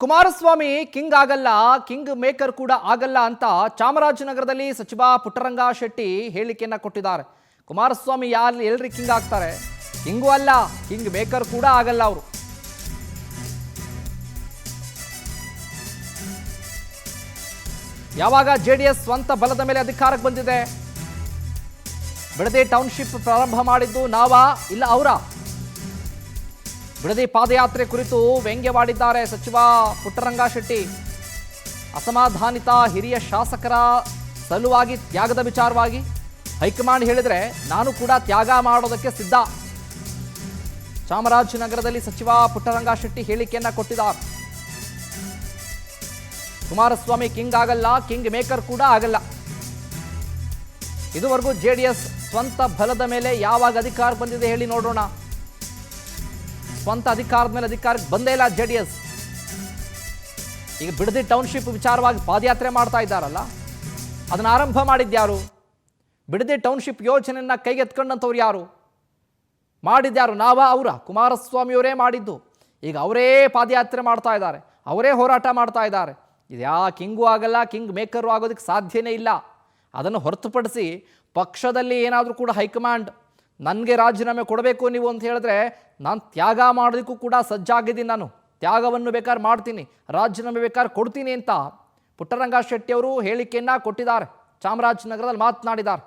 Kumaraswamy king ಆಗಲ್ಲ, king maker ಕೂಡ ಆಗಲ್ಲ ಅಂತ ಚಾಮರಾಜನಗರದಲ್ಲಿ ಸಚಿವ ಪುಟ್ಟರಂಗ ಶೆಟ್ಟಿ ಹೇಳಿಕೆಯನ್ನ ಕೊಟ್ಟಿದ್ದಾರೆ. ಕುಮಾರಸ್ವಾಮಿ ಎಲ್ರಿ ಕಿಂಗ್ ಆಗ್ತಾರೆ, ಕಿಂಗೂ ಅಲ್ಲ, ಕಿಂಗ್ ಮೇಕರ್ ಕೂಡ ಆಗಲ್ಲ ಅವರು. ಯಾವಾಗ ಜೆಡಿಎಸ್ ಸ್ವಂತ ಬಲದ ಮೇಲೆ ಅಧಿಕಾರಕ್ಕೆ ಬಂದಿದೆ, ಬಿಡದಿ ಟೌನ್ಶಿಪ್ ಪ್ರಾರಂಭ ಮಾಡಿದ್ದು ನಾವಾ ಇಲ್ಲ ಅವರ? ಬಿಡದಿ ಪಾದಯಾತ್ರೆ ಕುರಿತು ವ್ಯಂಗ್ಯವಾಡಿದ್ದಾರೆ ಸಚಿವ ಪುಟ್ಟರಂಗ ಶೆಟ್ಟಿ. ಅಸಮಾಧಾನಿತ ಹಿರಿಯ ಶಾಸಕರ ಸಲುವಾಗಿ ತ್ಯಾಗದ ವಿಚಾರವಾಗಿ ಹೈಕಮಾಂಡ್ ಹೇಳಿದರೆ ನಾನು ಕೂಡ ತ್ಯಾಗ ಮಾಡೋದಕ್ಕೆ ಸಿದ್ಧ. ಚಾಮರಾಜನಗರದಲ್ಲಿ ಸಚಿವ ಪುಟ್ಟರಂಗ ಶೆಟ್ಟಿ ಹೇಳಿಕೆಯನ್ನ ಕೊಟ್ಟಿದ್ದಾರೆ. ಕುಮಾರಸ್ವಾಮಿ ಕಿಂಗ್ ಆಗಲ್ಲ, ಕಿಂಗ್ ಮೇಕರ್ ಕೂಡ ಆಗಲ್ಲ. ಇದುವರೆಗೂ ಜೆಡಿಎಸ್ ಸ್ವಂತ ಬಲದ ಮೇಲೆ ಯಾವಾಗ ಅಧಿಕಾರ ಬಂದಿದೆ ಹೇಳಿ ನೋಡೋಣ. ಸ್ವಂತ ಅಧಿಕಾರದ ಮೇಲೆ ಅಧಿಕಾರಕ್ಕೆ ಬಂದೇ ಇಲ್ಲ ಜೆಡಿಎಸ್. ಈಗ ಬಿಡದಿ ಟೌನ್ಶಿಪ್ ವಿಚಾರವಾಗಿ ಪಾದಯಾತ್ರೆ ಮಾಡ್ತಾ ಇದ್ದಾರಲ್ಲ, ಅದನ್ನು ಆರಂಭ ಮಾಡಿದ್ಯಾರು? ಬಿಡದಿ ಟೌನ್ಶಿಪ್ ಯೋಜನೆಯನ್ನ ಕೈಗೆತ್ಕೊಂಡಂಥವ್ರು ಯಾರು? ಮಾಡಿದ್ಯಾರು? ನಾವಾ ಅವರ? ಕುಮಾರಸ್ವಾಮಿಯವರೇ ಮಾಡಿದ್ದು. ಈಗ ಅವರೇ ಪಾದಯಾತ್ರೆ ಮಾಡ್ತಾ ಇದ್ದಾರೆ, ಅವರೇ ಹೋರಾಟ ಮಾಡ್ತಾ ಇದ್ದಾರೆ. ಇದು ಕಿಂಗೂ ಆಗಲ್ಲ, ಕಿಂಗ್ ಮೇಕರು ಆಗೋದಕ್ಕೆ ಸಾಧ್ಯನೇ ಇಲ್ಲ. ಅದನ್ನು ಹೊರತುಪಡಿಸಿ ಪಕ್ಷದಲ್ಲಿ ಏನಾದರೂ ಕೂಡ ಹೈಕಮಾಂಡ್ ನನಗೆ ರಾಜೀನಾಮೆ ಕೊಡಬೇಕು ನೀವು ಅಂತ ಹೇಳಿದ್ರೆ ನಾನು ತ್ಯಾಗ ಮಾಡೋದಕ್ಕೂ ಕೂಡ ಸಜ್ಜಾಗಿದ್ದೀನಿ, ನಾನು ತ್ಯಾಗವನ್ನು ಬೇಕಾದ್ರೆ ಮಾಡ್ತೀನಿ, ರಾಜೀನಾಮೆ ಬೇಕಾದ್ರೆ ಕೊಡ್ತೀನಿ ಅಂತ ಪುಟ್ಟರಂಗ ಶೆಟ್ಟಿ ಅವರು ಹೇಳಿಕೆಯನ್ನು ಕೊಟ್ಟಿದ್ದಾರೆ. ಚಾಮರಾಜನಗರದಲ್ಲಿ ಮಾತನಾಡಿದ್ದಾರೆ.